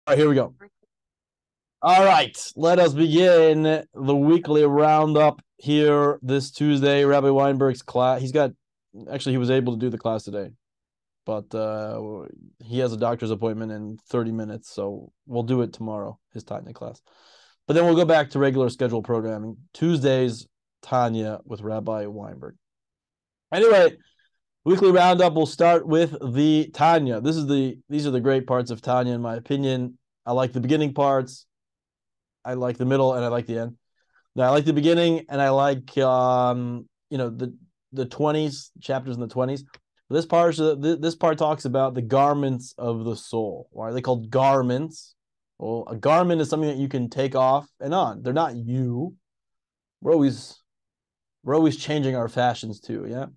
All right, here we go. All right, let us begin the weekly roundup here this Tuesday. Rabbi Weinberg's class. He was able to do the class today, but he has a doctor's appointment in 30 minutes, so we'll do it tomorrow, his Tanya class. But then we'll go back to regular scheduled programming. Tuesdays, Tanya with Rabbi Weinberg. Anyway, weekly roundup, we'll start with the Tanya. These are the great parts of Tanya, in my opinion. I like the beginning parts. I like the middle, and I like the end. Now, I like the beginning, and I like the 20s chapters in the 20s. This part talks about the garments of the soul. Why are they called garments? Well, a garment is something that you can take off and on. They're not you. We're always changing our fashions too. Yeah.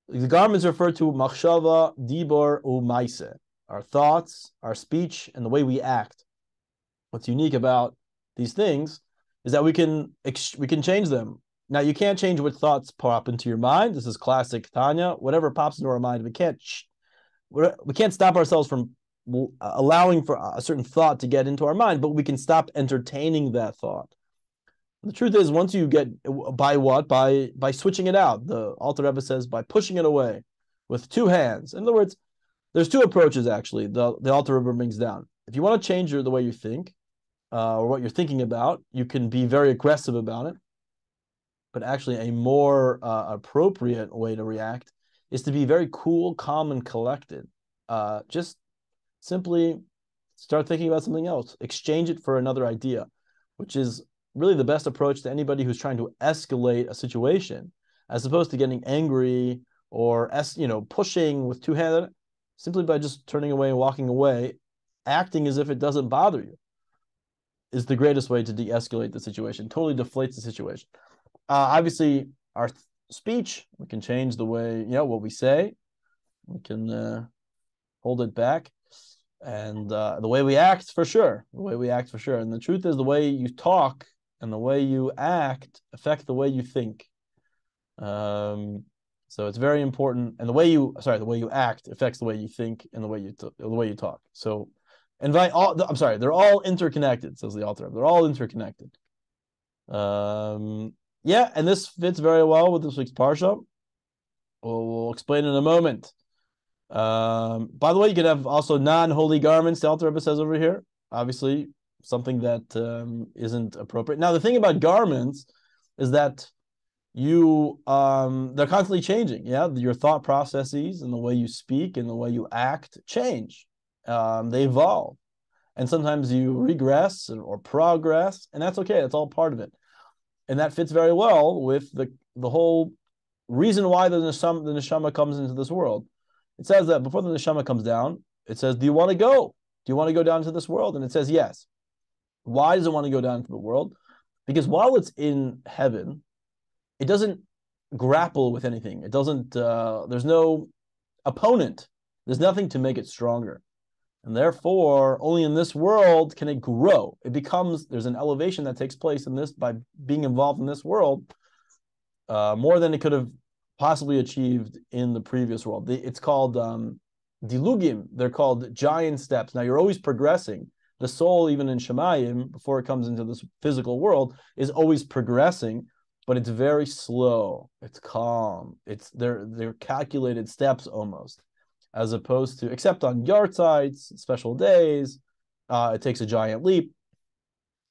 The garments refer to machshava, dibor, u'maise, our thoughts, our speech, and the way we act. What's unique about these things is that we can change them. Now, you can't change what thoughts pop into your mind. This is classic Tanya. Whatever pops into our mind, we can't stop ourselves from allowing for a certain thought to get into our mind, but we can stop entertaining that thought. The truth is, once you get by switching it out. The Alter Rebbe says by pushing it away with two hands. In other words, there's two approaches actually. The Alter Rebbe brings down. If you want to change the way you think or what you're thinking about, you can be very aggressive about it. But actually, a more appropriate way to react is to be very cool, calm, and collected. Just simply start thinking about something else. Exchange it for another idea, which is really the best approach to anybody who's trying to escalate a situation, as opposed to getting angry or pushing with two hands. Simply by just turning away and walking away, acting as if it doesn't bother you, is the greatest way to de-escalate the situation. Totally deflates the situation. Obviously, our speech, we can change the way, what we say. We can hold it back. And the way we act, for sure. And the truth is, the way you talk and the way you act affect the way you think. So it's very important. And the way you act affects the way you think and the way you talk. So they're all interconnected, says the author. They're all interconnected. And this fits very well with this week's parsha. We'll explain in a moment. By the way, you could have also non-holy garments, the Alter Rebbe says over here. Obviously, something that isn't appropriate. Now, the thing about garments is that they're constantly changing. Yeah, your thought processes and the way you speak and the way you act change. They evolve, and sometimes you regress or progress, and that's okay. That's all part of it, and that fits very well with the whole reason why the neshama comes into this world. It says that before the neshama comes down, it says, "Do you want to go? Do you want to go down to this world?" And it says yes. Why does it want to go down to the world? Because while it's in heaven, it doesn't grapple with anything. It doesn't. There's no opponent. There's nothing to make it stronger, and therefore, only in this world can it grow. There's an elevation that takes place in this by being involved in this world more than it could have possibly achieved in the previous world. It's called dilugim. They're called giant steps. Now you're always progressing. The soul, even in Shemayim, before it comes into this physical world, is always progressing, but it's very slow. It's calm. They're calculated steps almost, as opposed to, except on yahrzeits, special days, it takes a giant leap.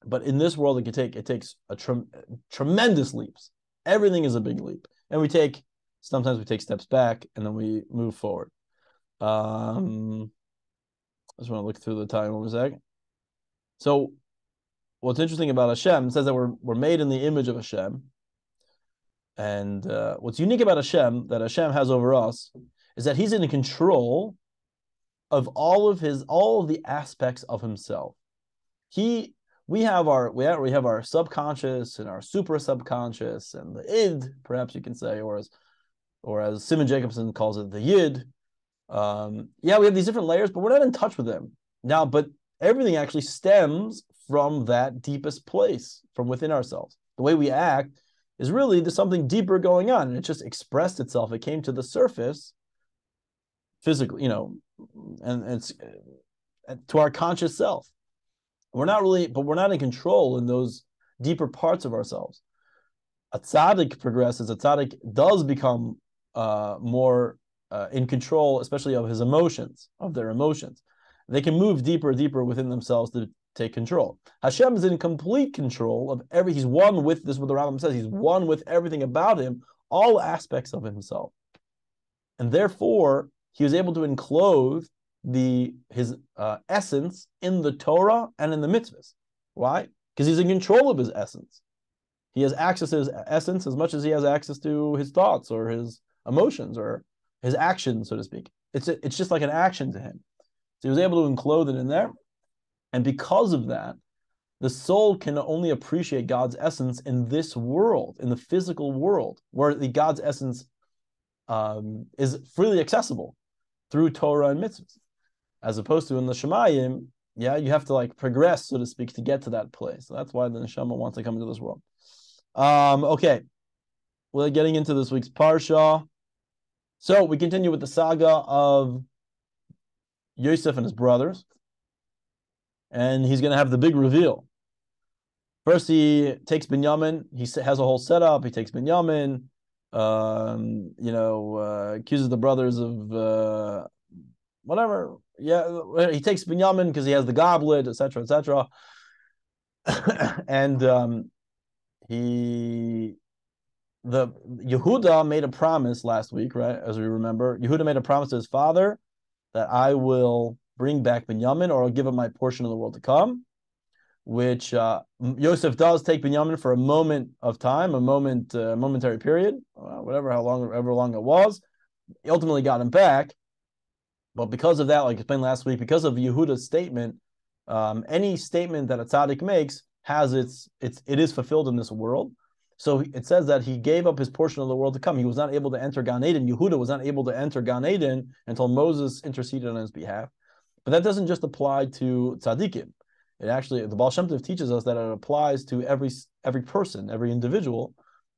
But in this world, it takes tremendous leaps. Everything is a big leap, and sometimes we take steps back, and then we move forward. I just want to look through the time one second. So, what's interesting about Hashem, it says that we're made in the image of Hashem, and what's unique about Hashem that Hashem has over us is that He's in control of all of the aspects of Himself. We have our subconscious and our super subconscious and the id, perhaps you can say, or as Simon Jacobson calls it, the yid. We have these different layers, but we're not in touch with them now. But everything actually stems from that deepest place, from within ourselves. The way we act is really there's something deeper going on, and it just expressed itself. It came to the surface physically, and it's to our conscious self. We're not in control in those deeper parts of ourselves. A tzaddik progresses. A tzaddik does become more in control, especially of his emotions, of their emotions. They can move deeper within themselves to take control. Hashem is in complete control of he's one with this, what the Rambam says, he's one with everything about him, all aspects of himself. And therefore, he was able to enclose his essence in the Torah and in the mitzvahs. Why? Because he's in control of his essence. He has access to his essence as much as he has access to his thoughts or his emotions or his actions, so to speak. It's just like an action to him. So he was able to enclose it in there. And because of that, the soul can only appreciate God's essence in this world, in the physical world, where God's essence is freely accessible through Torah and mitzvahs, as opposed to in the Shemayim, you have to like progress, so to speak, to get to that place. So that's why the neshama wants to come into this world. Okay, we're getting into this week's parsha. So we continue with the saga of Yosef and his brothers, and he's going to have the big reveal. First, he takes Binyamin. He has a whole setup. He takes Binyamin. Accuses the brothers of whatever. Yeah, he takes Binyamin because he has the goblet, etc., etc. And Yehuda made a promise last week, right? As we remember, Yehuda made a promise to his father that I will bring back Binyamin, or I'll give him my portion of the world to come. Which Yosef does take Binyamin for a moment of time, momentary period, however long it was. He ultimately got him back, but because of that, like I explained last week, because of Yehuda's statement, any statement that a tzaddik makes it is fulfilled in this world. So it says that he gave up his portion of the world to come. He was not able to enter Gan Eden. Yehuda was not able to enter Gan Eden until Moses interceded on his behalf. But that doesn't just apply to tzaddikim. It actually, the Baal Shem Tov teaches us that it applies to every person, every individual,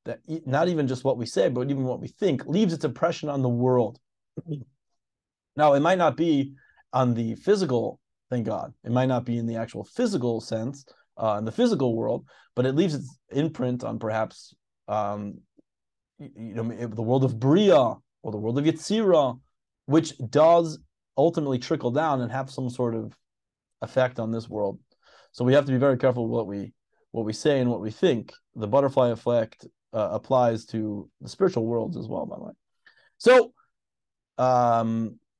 that not even just what we say, but even what we think leaves its impression on the world. Now, it might not be on the physical, thank God. It might not be in the actual physical sense, in the physical world, but it leaves its imprint on perhaps the world of Bria or the world of Yetzirah, which does ultimately trickle down and have some sort of effect on this world. So we have to be very careful with what we say and what we think. The butterfly effect applies to the spiritual worlds as well, by the way. So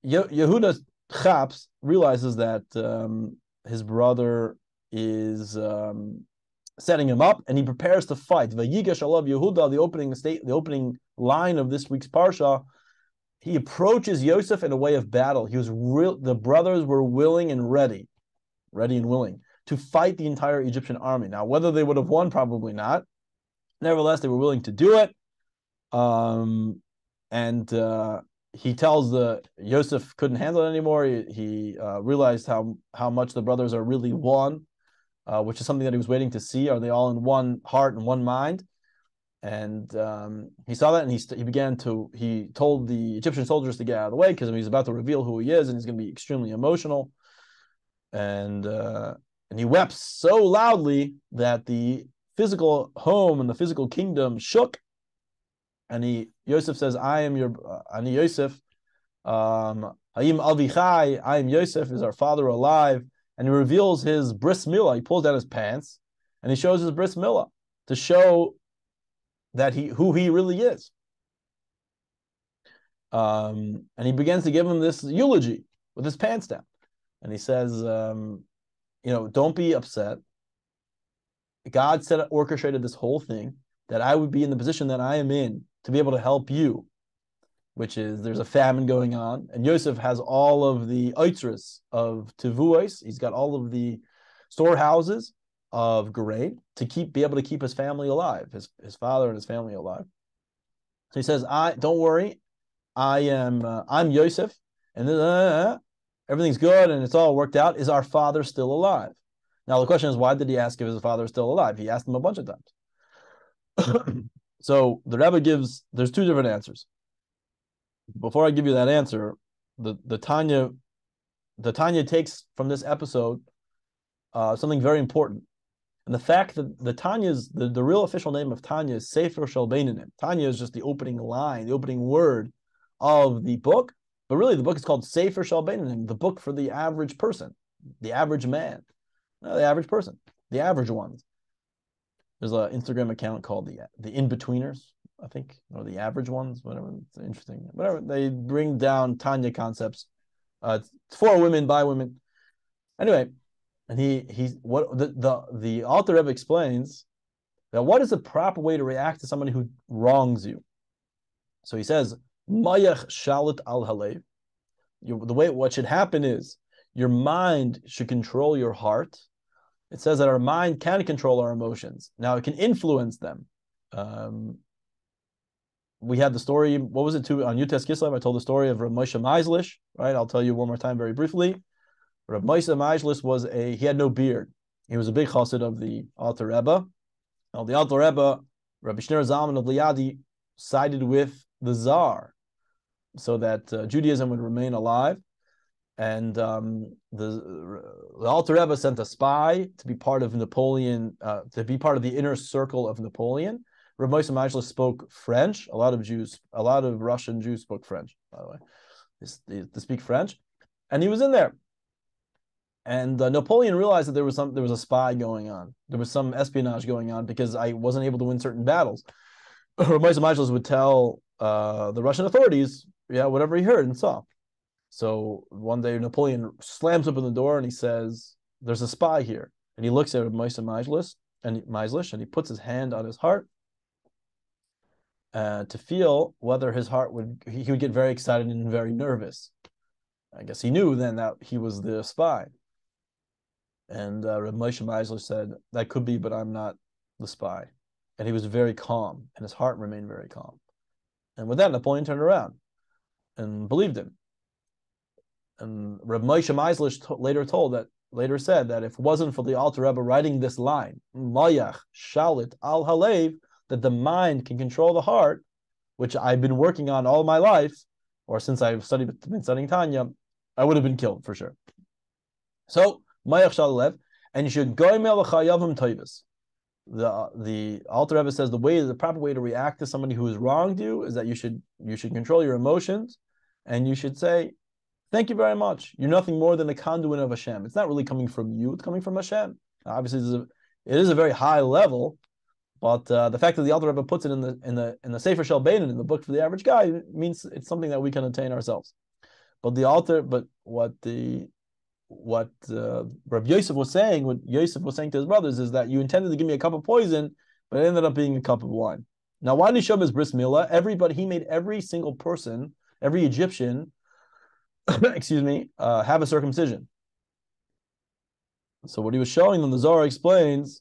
Yehuda Chaps realizes that his brother is setting him up, and he prepares to fight. Vayigash alav Yehuda, the opening line of this week's parsha. He approaches Yosef in a way of battle. The brothers were willing and ready and willing to fight the entire Egyptian army. Now, whether they would have won, probably not. Nevertheless, they were willing to do it. He tells Yosef couldn't handle it anymore. He realized how much the brothers are really one, which is something that he was waiting to see. Are they all in one heart and one mind? And he saw that, and he told the Egyptian soldiers to get out of the way because he's about to reveal who he is, and he's going to be extremely emotional. And he wept so loudly that the physical home and the physical kingdom shook. And Yosef says, "I am your Ani Yosef, Hayim Avichai. I am Yosef. Is our father alive?" And he reveals his bris milah. He pulls down his pants and he shows his bris milah to show that who he really is. And he begins to give him this eulogy with his pants down. And he says, don't be upset. God orchestrated this whole thing that I would be in the position that I am in to be able to help you, which is there's a famine going on. And Yosef has all of the oitris of tevuos. He's got all of the storehouses of grain to be able to keep his family alive, his father and his family alive. So he says, don't worry, I'm Yosef, and everything's good and it's all worked out. Is our father still alive? Now the question is, why did he ask if his father is still alive? He asked him a bunch of times. So the Rebbe there's two different answers. Before I give you that answer, the Tanya the Tanya takes from this episode something very important. And the fact that the Tanya's, the real official name of Tanya is Sefer Shel Beinanim. Tanya is just the opening line, the opening word of the book. But really, the book is called Sefer Shel Beinanim, the book for the average person, the average man, the average person, the average ones. There's an Instagram account called the In-Betweeners, I think, or the average ones, whatever. It's interesting. Whatever. They bring down Tanya concepts. It's for women, by women. Anyway, and he's what the Alter Rebbe explains that what is the proper way to react to somebody who wrongs you. So he says, Mayach shalit al halev. The way what should happen is your mind should control your heart. It says that our mind can control our emotions. Now it can influence them. We had the story, what was it, too, on Yutes Kislev? I told the story of Rav Moshe Meislish, right? I'll tell you one more time very briefly. Rav Moshe Meislish he had no beard. He was a big chassid of the Alter Rebbe. Now the Alter Rebbe, Rabbi Shneur Zalman of Liadi, sided with the Tsar so that Judaism would remain alive. And the Alter Rebbe sent a spy to be part of Napoleon, to be part of the inner circle of Napoleon. Rav Moshe Meislish spoke French. A lot of Russian Jews spoke French, by the way. They speak French, and he was in there. And Napoleon realized that there was a spy going on. There was some espionage going on because I wasn't able to win certain battles. Rav Moshe Meislish would tell the Russian authorities, whatever he heard and saw. So one day Napoleon slams open the door and he says, "There's a spy here." And he looks at Rav Moshe Meislish and he puts his hand on his heart to feel whether his heart he would get very excited and very nervous. I guess he knew then that he was the spy. And Rav Moshe Meislish said, "That could be, but I'm not the spy." And he was very calm, and his heart remained very calm. And with that, Napoleon turned around and believed him. And Rav Moshe Meislish later said that if it wasn't for the Alter Rebbe writing this line, Mayach shalit al halev, that the mind can control the heart, which I've been working on all my life, or since I've been studying Tanya, I would have been killed for sure. So Mayach shalit lev, and you should goymel l'chayavim toivus. The Alter Rebbe says the proper way to react to somebody who has wronged you is that you should control your emotions, and you should say, "Thank you very much. You're nothing more than a conduit of Hashem." It's not really coming from you; it's coming from Hashem. Obviously, it is a very high level, but the fact that the Alter Rebbe puts it in the Sefer Shel Beinanim, in the book for the average guy, means it's something that we can attain ourselves. But what Rabbi Yosef was saying, what Yosef was saying to his brothers, is that you intended to give me a cup of poison, but it ended up being a cup of wine. Now, why did he show him his bris milah? He made every single person, every Egyptian, excuse me, have a circumcision. So what he was showing them, the Zohar explains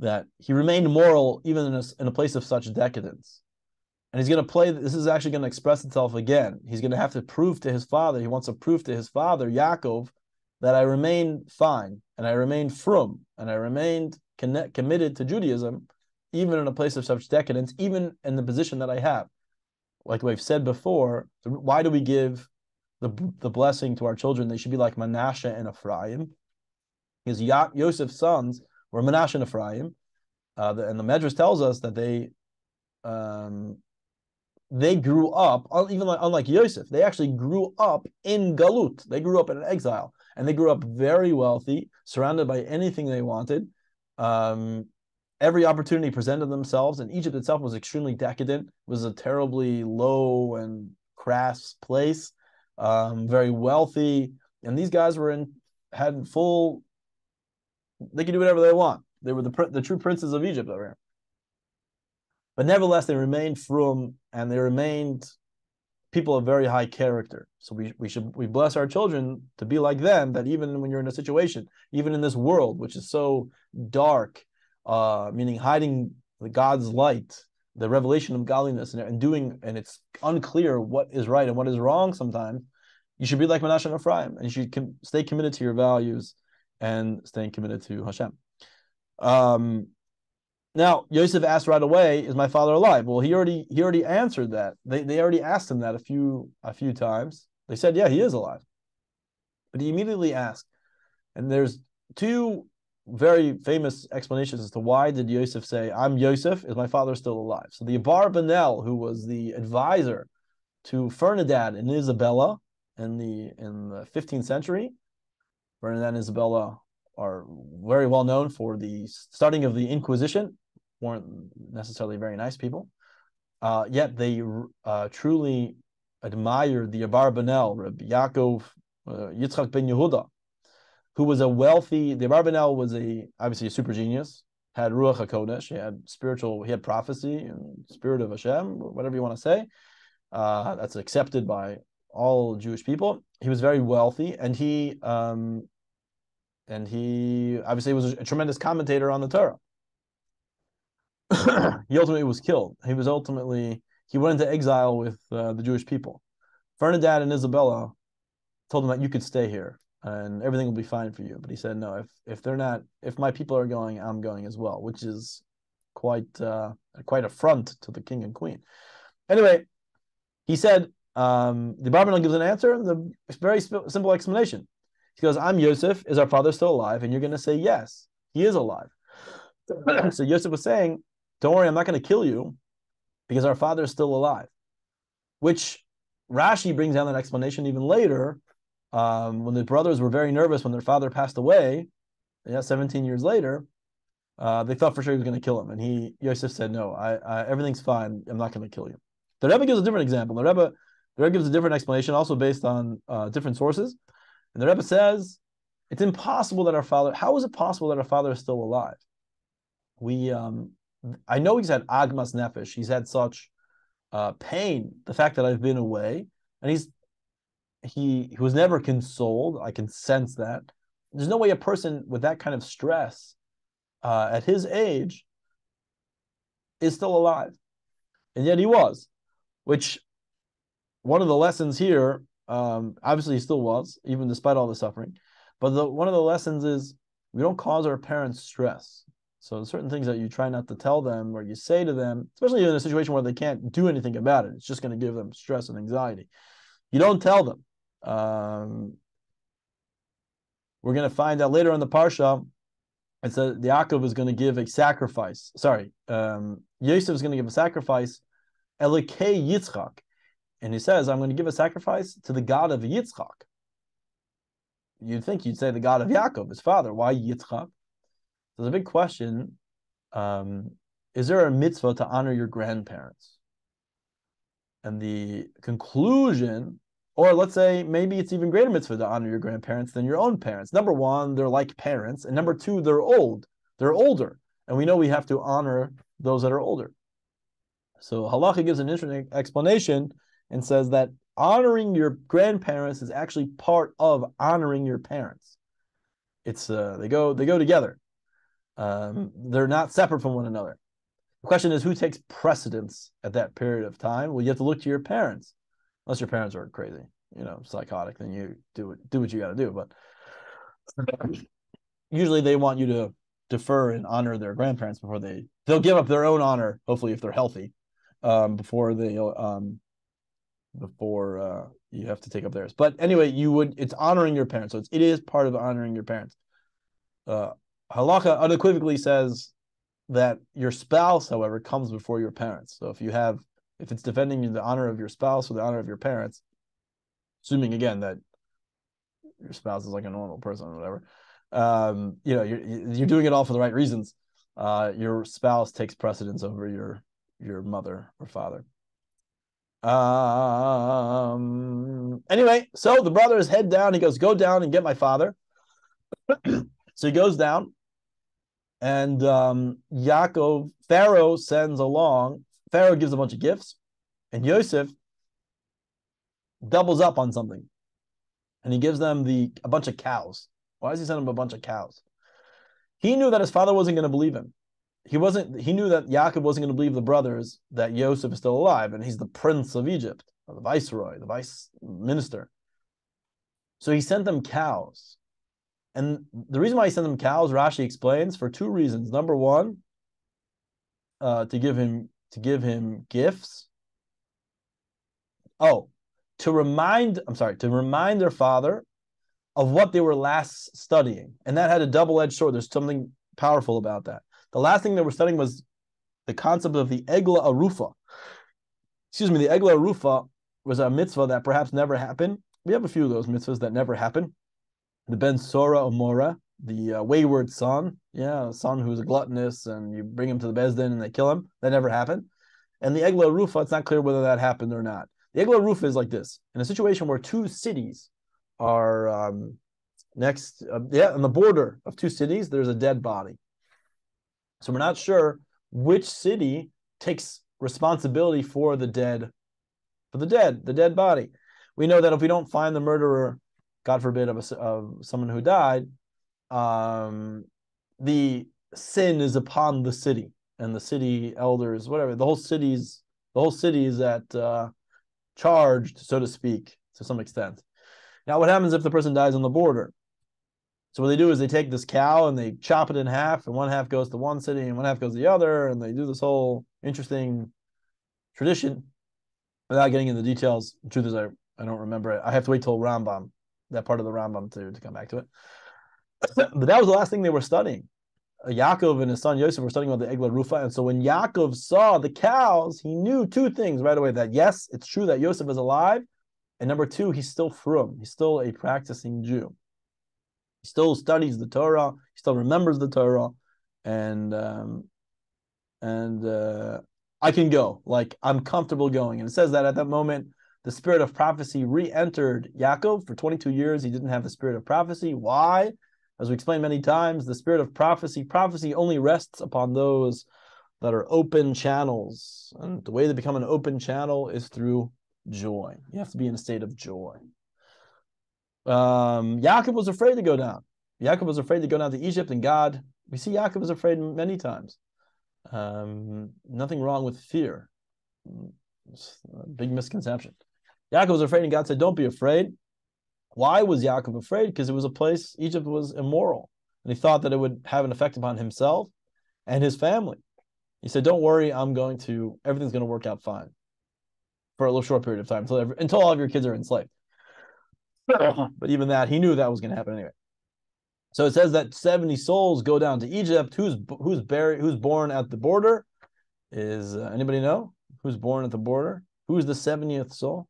that he remained moral even in a place of such decadence. And he's going to play, this is actually going to express itself again. He's going to have to prove to his father, he wants to prove to his father, Yaakov, that I remained fine, and I remained frum, and I remained committed to Judaism, even in a place of such decadence, even in the position that I have. Like we've said before, why do we give the blessing to our children? They should be like Manasseh and Ephraim. Because Yosef's sons were Manasseh and Ephraim. And the Medrash tells us that they grew up, unlike Yosef, they actually grew up in Galut. They grew up in exile. And they grew up very wealthy, surrounded by anything they wanted. Every opportunity presented themselves, and Egypt itself was extremely decadent. It was a terribly low and crass place, very wealthy. And these guys they could do whatever they want. They were the true princes of Egypt over here. But nevertheless, they remained frum, and they remained people of very high character. So we bless our children to be like them, that even when you're in a situation, even in this world, which is so dark, meaning hiding God's light, the revelation of godliness, and it's unclear what is right and what is wrong sometimes, you should be like Manasseh and Ephraim, and you should stay committed to your values and staying committed to Hashem. Now, Yosef asked right away, "Is my father alive?" Well, he already answered that. They already asked him that a few times. They said, "Yeah, he is alive." But he immediately asked, and there's two very famous explanations as to why did Yosef say, "I'm Yosef, is my father still alive?" So the Abarbanel, who was the advisor to Ferdinand and Isabella in the 15th century, Ferdinand and Isabella are very well known for the starting of the Inquisition. Weren't necessarily very nice people, yet they truly admired the Abarbanel, Rabbi Yaakov Yitzchak ben Yehuda, who was a wealthy. The Abarbanel was obviously a super genius, had Ruach HaKodesh, he had prophecy and spirit of Hashem, whatever you want to say. That's accepted by all Jewish people. He was very wealthy, and he obviously was a tremendous commentator on the Torah. He ultimately was killed. He went into exile with the Jewish people. Ferdinand and Isabella told him that you could stay here and everything will be fine for you. But he said, no, if my people are going, I'm going as well, which is quite affront to the king and queen. Anyway, he said, the Barbanel gives an answer, and the very simple explanation. He goes, I'm Yosef, is our father still alive? And you're going to say, yes, he is alive. So Yosef was saying, don't worry, I'm not going to kill you because our father is still alive. Which Rashi brings down that explanation even later, when the brothers were very nervous when their father passed away, 17 years later, they thought for sure he was going to kill him. And Yosef said, no, everything's fine. I'm not going to kill you. The Rebbe gives a different example. The Rebbe gives a different explanation, also based on different sources. And the Rebbe says, it's impossible that how is it possible that our father is still alive? I know he's had agmas nefesh. He's had such pain, the fact that I've been away, and he was never consoled. I can sense that. There's no way a person with that kind of stress at his age is still alive. And yet he was, which one of the lessons here, obviously he still was, even despite all the suffering. But one of the lessons is we don't cause our parents stress. So certain things that you try not to tell them or you say to them, especially in a situation where they can't do anything about it, it's just going to give them stress and anxiety. You don't tell them. We're going to find out later in the Parsha, it says Yaakov is going to give a sacrifice. Yosef is going to give a sacrifice, Elikei Yitzchak. And he says, I'm going to give a sacrifice to the God of Yitzchak. You'd think you'd say the God of Yaakov, his father. Why Yitzchak? There's a big question. Is there a mitzvah to honor your grandparents? And the conclusion, or let's say maybe it's even greater mitzvah to honor your grandparents than your own parents. Number one, they're like parents. And number two, they're old. They're older. And we know we have to honor those that are older. So Halacha gives an interesting explanation and says that honoring your grandparents is actually part of honoring your parents. It's they go together. They're not separate from one another. The question is, who takes precedence at that period of time? Well, you have to look to your parents, unless your parents are crazy, psychotic. Then you do what you got to do. But usually, they want you to defer and honor their grandparents before they'll give up their own honor. Hopefully, if they're healthy, before you have to take up theirs. But anyway, it's honoring your parents. So it is part of honoring your parents. Halacha unequivocally says that your spouse, however, comes before your parents. So if it's defending the honor of your spouse or the honor of your parents, assuming again that your spouse is like a normal person or whatever, you're doing it all for the right reasons. Your spouse takes precedence over your mother or father. Anyway, so the brothers head down. He goes, go down and get my father. So he goes down, and Pharaoh sends along. Pharaoh gives a bunch of gifts, and Yosef doubles up on something, and he gives them a bunch of cows. Why does he send them a bunch of cows? He knew that his father wasn't going to believe him. He knew that Yaakov wasn't going to believe the brothers that Yosef is still alive, and he's the prince of Egypt, or the viceroy, the vice minister. So he sent them cows. And the reason why he sent them cows, Rashi explains, for two reasons. Number one, to give him gifts. Oh, to remind their father of what they were last studying. And that had a double-edged sword. There's something powerful about that. The last thing they were studying was the concept of the Egla Arufa. The Egla Arufa was a mitzvah that perhaps never happened. We have a few of those mitzvahs that never happened. The Ben Sora Omora, the wayward son, a son who's a gluttonous, and you bring him to the Bezdin and they kill him. That never happened. And the Egla Arufa, it's not clear whether that happened or not. The Egla Arufa is like this. In a situation where two cities are on the border of two cities, there's a dead body. So we're not sure which city takes responsibility for the dead body. We know that if we don't find the murderer, God forbid, of someone who died, the sin is upon the city and the city elders, whatever. The whole city is at charged, so to speak, to some extent. Now, what happens if the person dies on the border? So what they do is they take this cow and they chop it in half, and one half goes to one city and one half goes to the other, and they do this whole interesting tradition. Without getting into the details, the truth is I don't remember it. I have to wait till Rambam, that part of the Rambam, to come back to it. But that was the last thing they were studying. Yaakov and his son Yosef were studying about the Egla Rufa, and so when Yaakov saw the cows, he knew two things right away: that yes, it's true that Yosef is alive, and number two, he's still frum. He's still a practicing Jew. He still studies the Torah. He still remembers the Torah, and I can go. Like, I'm comfortable going. And it says that at that moment, the spirit of prophecy re-entered Yaakov. For 22 years, he didn't have the spirit of prophecy. Why? As we explained many times, the spirit of prophecy only rests upon those that are open channels. And the way to become an open channel is through joy. You have to be in a state of joy. Yaakov was afraid to go down. Yaakov was afraid to go down to Egypt, and God, we see Yaakov was afraid many times. Nothing wrong with fear. It's a big misconception. Yaakov was afraid, and God said, don't be afraid. Why was Yaakov afraid? Because it was a place, Egypt was immoral, and he thought that it would have an effect upon himself and his family. He said, don't worry, everything's going to work out fine for a little short period of time, until all of your kids are enslaved. But even that, he knew that was going to happen anyway. So it says that 70 souls go down to Egypt. Who's born at the border? Is anybody know who's born at the border? Who's the 70th soul?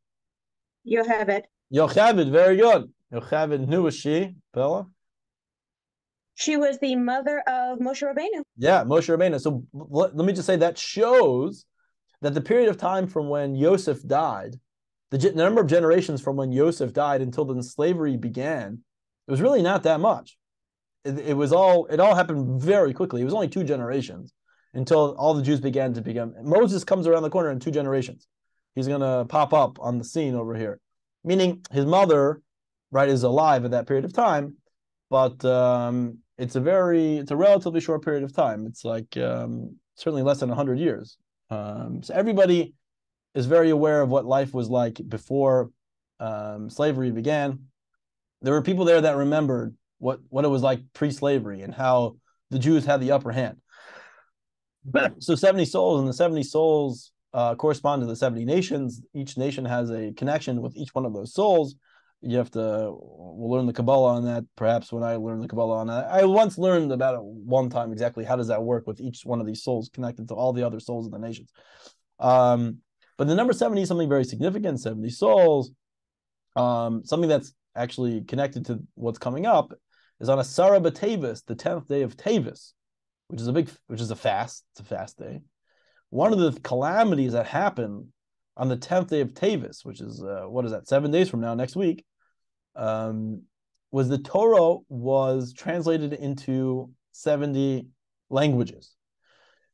Yocheved. Yocheved, very good. Yocheved, who was she, Bella? She was the mother of Moshe Rabbeinu. Yeah, Moshe Rabbeinu. So let me just say that shows that the period of time from when Yosef died, the number of generations from when Yosef died until the slavery began, it was really not that much. It all happened very quickly. It was only 2 generations until all the Jews began to become. Moses comes around the corner in 2 generations. He's going to pop up on the scene over here, meaning his mother, right, is alive at that period of time, but it's a relatively short period of time. It's like certainly less than 100 years. So everybody is very aware of what life was like before slavery began. There were people there that remembered what it was like pre-slavery and how the Jews had the upper hand. So 70 souls, and the 70 souls correspond to the 70 nations. Each nation has a connection with each one of those souls. We'll learn the Kabbalah on that, perhaps when I learn the Kabbalah on that. I once learned about it one time exactly how does that work with each one of these souls connected to all the other souls of the nations. But the number 70 is something very significant, 70 souls. Something that's actually connected to what's coming up is on Asara B'Tevis, the 10th day of Tevis, which is a fast. It's a fast day. One of the calamities that happen on the 10th day of Tevis, which is 7 days from now, next week, was the Torah was translated into 70 languages.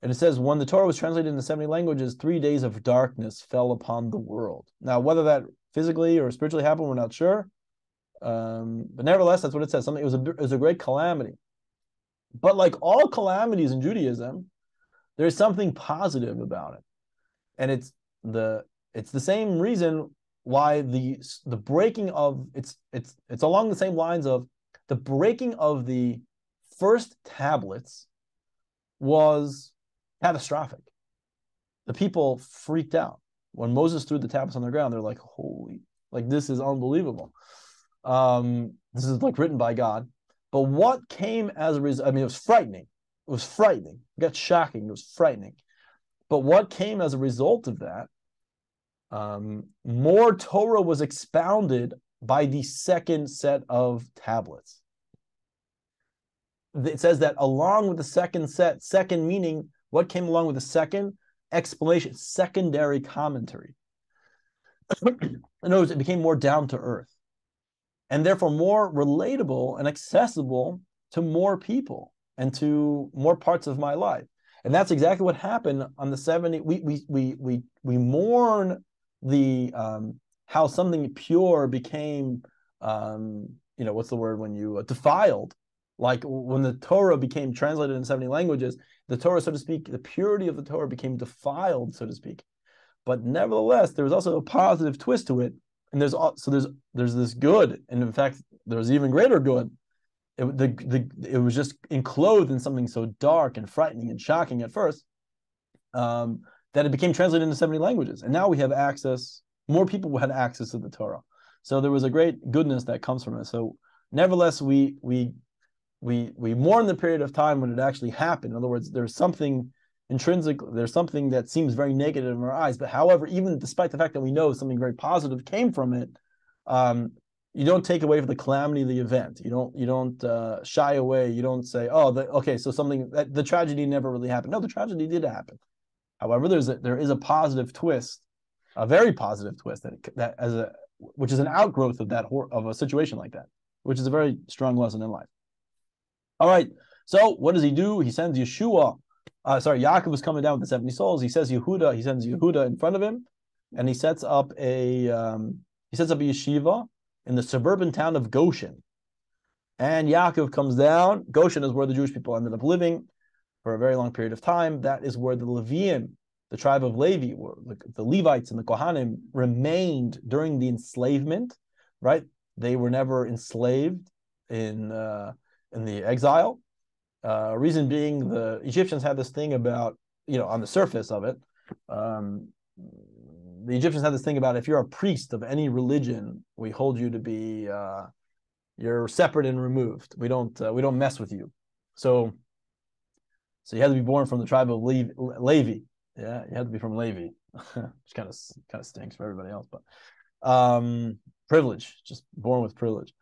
And it says, when the Torah was translated into 70 languages, 3 days of darkness fell upon the world. Now, whether that physically or spiritually happened, we're not sure. But nevertheless, that's what it says. It was a great calamity. But like all calamities in Judaism, there's something positive about it. And it's the same reason why the breaking of it's along the same lines of the breaking of the first tablets was catastrophic. the people freaked out. When Moses threw the tablets on the ground, they're like, holy, like this is unbelievable. This is like written by God. But what came as a result? I mean, it was frightening. It was frightening. It got shocking. It was frightening. But what came as a result of that? More Torah was expounded by the second set of tablets. It says that along with the second set, second meaning, what came along with the second? Explanation, secondary commentary. In other words, it became more down to earth and therefore more relatable and accessible to more people and to more parts of my life. And that's exactly what happened on the 70. We mourn the how something pure became what's the word when you defiled, like when the Torah became translated in 70 languages, the Torah, so to speak, the purity of the Torah became defiled, so to speak. But nevertheless, there was also a positive twist to it, and there's this good, and in fact, there's even greater good. It was just enclosed in something so dark and frightening and shocking at first, that it became translated into 70 languages, and now we have access. More people had access to the Torah, so there was a great goodness that comes from it. So, nevertheless, we mourn the period of time when it actually happened. In other words, there's something intrinsic, there's something that seems very negative in our eyes. But however, even despite the fact that we know something very positive came from it, you don't take away from the calamity of the event. You don't shy away. You don't say, oh, okay, so something that the tragedy never really happened. No, the tragedy did happen. However, there is a positive twist, a very positive twist which is an outgrowth of of a situation like that, which is a very strong lesson in life. All right. So what does he do? He sends Yeshua. Yaakov is coming down with the 70 souls. He sends Yehuda in front of him, and he sets up a yeshiva in the suburban town of Goshen. And Yaakov comes down. Goshen is where the Jewish people ended up living for a very long period of time. That is where the Leviim, the tribe of Levi, the Levites and the Kohanim remained during the enslavement, right? They were never enslaved in the exile. Reason being, the Egyptians had this thing about, on the surface of it, the Egyptians had this thing about, if you're a priest of any religion, we hold you to be, you're separate and removed. We don't mess with you. So you had to be born from the tribe of Levi. Yeah, you had to be from Levi, which kind of stinks for everybody else, but privilege, just born with privilege.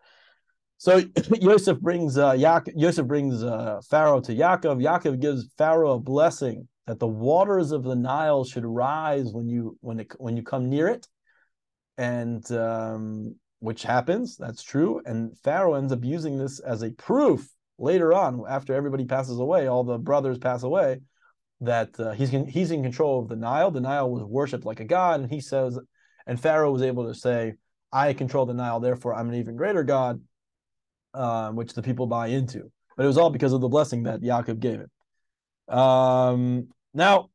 So Yosef brings Pharaoh to Yaakov. Yaakov gives Pharaoh a blessing that the waters of the Nile should rise when you come near it, and which happens. That's true. And Pharaoh ends up using this as a proof later on, after everybody passes away, all the brothers pass away, that he's in control of the Nile. The Nile was worshipped like a god, and he says, and Pharaoh was able to say, "I control the Nile, therefore I'm an even greater god." Which the people buy into, but it was all because of the blessing that Yaakov gave it. Now,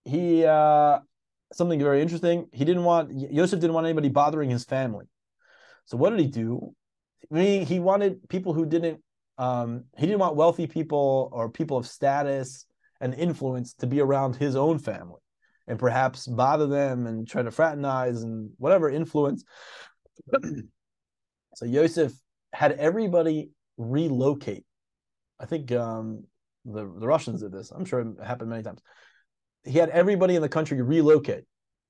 he something very interesting. Yosef didn't want anybody bothering his family. So what did he do? He wanted people who didn't. He didn't want wealthy people or people of status and influence to be around his own family, and perhaps bother them and try to fraternize and whatever influence. So Yosef had everybody relocate. I think the Russians did this. I'm sure it happened many times. He had everybody in the country relocate.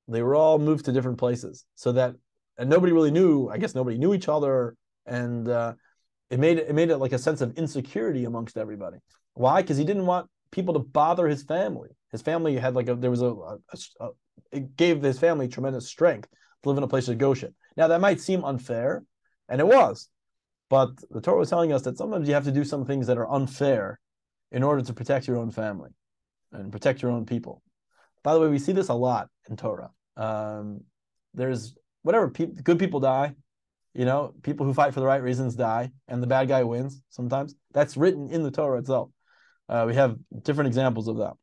They were all moved to different places, and nobody really knew. I guess nobody knew each other, and it made it like a sense of insecurity amongst everybody. Why? Because he didn't want people to bother his family. His family had it gave his family tremendous strength to live in a place like Goshen. Now that might seem unfair, and it was. But the Torah was telling us that sometimes you have to do some things that are unfair in order to protect your own family and protect your own people. By the way, we see this a lot in Torah. There's good people die, people who fight for the right reasons die, and the bad guy wins sometimes. That's written in the Torah itself. We have different examples of that.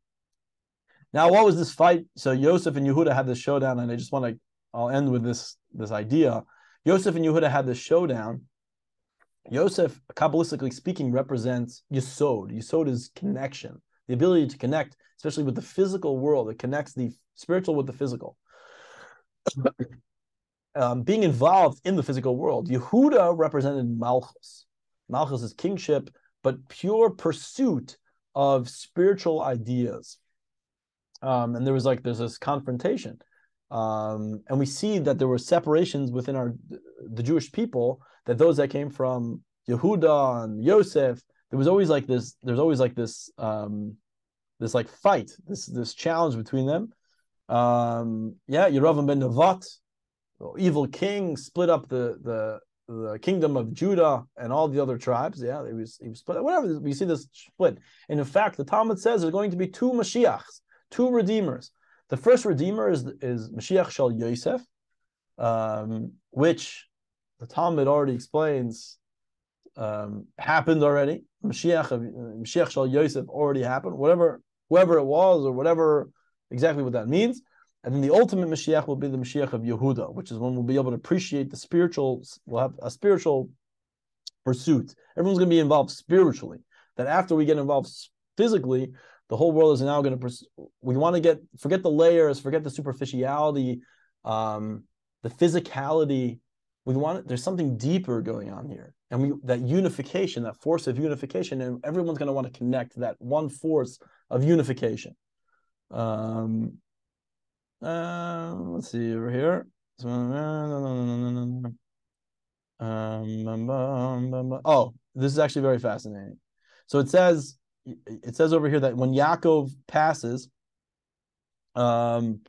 Now, what was this fight? So Yosef and Yehuda had this showdown, and I'll end with this idea. Yosef and Yehuda had this showdown. Yosef, Kabbalistically speaking, represents Yesod. Yesod is connection, the ability to connect, especially with the physical world. It connects the spiritual with the physical. Being involved in the physical world. Yehuda represented Malchus. Malchus is kingship, but pure pursuit of spiritual ideas. And there's this confrontation. And we see that there were separations within the Jewish people, that those that came from Yehuda and Yosef, there's always like this fight, this challenge between them. Yeravam ben Nevat, evil king, split up the kingdom of Judah and all the other tribes. Yeah, he was split. Whatever, we see this split. And in fact, the Talmud says there's going to be two Mashiachs, two redeemers. The first redeemer is Mashiach Shal Yosef, which the Talmud already explains happened already. Mashiach Shal Yosef already happened. Whoever it was, or whatever exactly what that means. And then the ultimate Mashiach will be the Mashiach of Yehuda, which is when we'll be able to appreciate the spiritual. We'll have a spiritual pursuit. Everyone's going to be involved spiritually. That after we get involved physically, the whole world is now going to. We want to forget the layers, forget the superficiality, the physicality. There's something deeper going on here, and that unification, that force of unification, and everyone's going to want to connect to that one force of unification. Let's see over here. Oh, this is actually very fascinating. So it says over here that when Yaakov passes, Hashem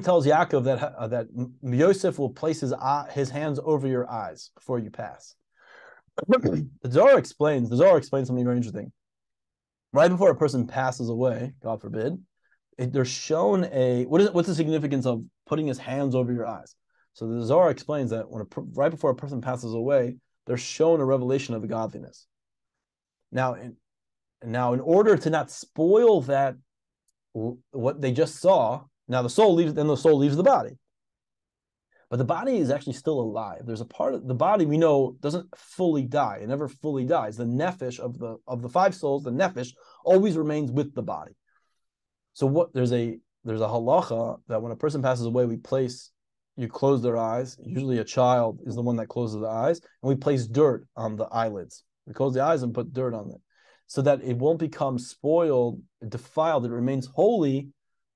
tells Yaakov that Yosef will place his hands over your eyes before you pass. The Zohar explains something very interesting. Right before a person passes away, God forbid, they're shown what's the significance of putting his hands over your eyes? So the Zohar explains that right before a person passes away, they're shown a revelation of the godliness. Now, in order to not spoil that, what they just saw, now the soul leaves the body. But the body is actually still alive. There's a part of the body we know doesn't fully die. It never fully dies. The nefesh of the five souls, the nefesh, always remains with the body. So there's a halacha that when a person passes away, you close their eyes. Usually a child is the one that closes the eyes, and we place dirt on the eyelids. We close the eyes and put dirt on it, so that it won't become spoiled, defiled. It remains holy.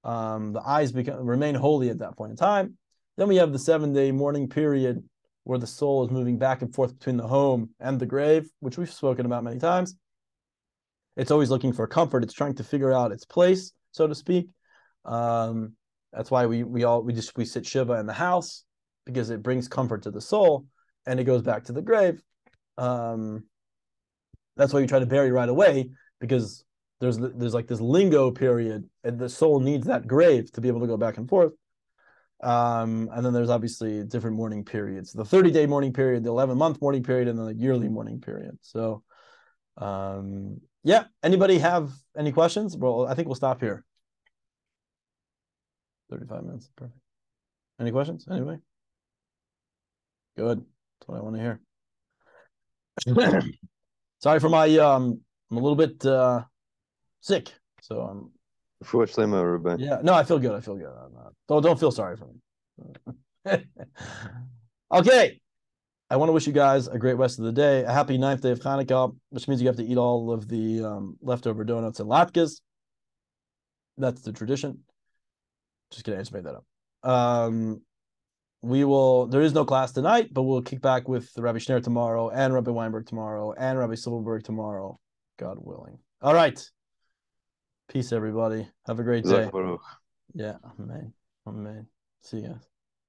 The eyes remain holy at that point in time. Then we have the 7-day mourning period where the soul is moving back and forth between the home and the grave, which we've spoken about many times. It's always looking for comfort. It's trying to figure out its place, so to speak. That's why we sit Shiva in the house, because it brings comfort to the soul, and it goes back to the grave. That's why you try to bury right away, because there's like this lingo period, and the soul needs that grave to be able to go back and forth. And then there's obviously different mourning periods: the 30-day mourning period, the 11-month mourning period, and then the yearly mourning period. So, anybody have any questions? Well, I think we'll stop here. 35 minutes, perfect. Any questions? Anyway, good. That's what I want to hear. Sorry for my I'm a little bit sick, so I'm. Yeah, no, I feel good. Don't feel sorry for me. Okay, I want to wish you guys a great rest of the day. A happy 9th day of Hanukkah, which means you have to eat all of the leftover donuts and latkes. That's the tradition. Just kidding, I just made that up. There is no class tonight, but we'll kick back with Rabbi Schneer tomorrow, and Rabbi Weinberg tomorrow, and Rabbi Silverberg tomorrow, God willing. All right. Peace, everybody. Have a great day. Yeah, amen. See you guys.